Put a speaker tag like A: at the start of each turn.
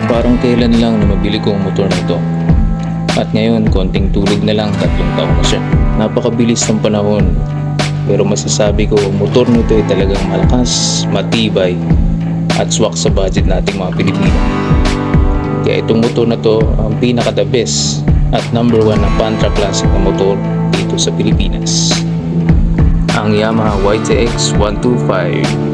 A: Parang kailan lang na mabili ko ang motor na ito. At ngayon, konting tulog na lang, 3 taon na siya. Napakabilis ng panahon. Pero masasabi ko, motor nito ay talagang malakas, matibay, at swak sa budget nating mga Pilipino. Kaya itong motor na to ang pinaka the best at number 1 na Pantra Classic na motor dito sa Pilipinas. Ang Yamaha YTX 125.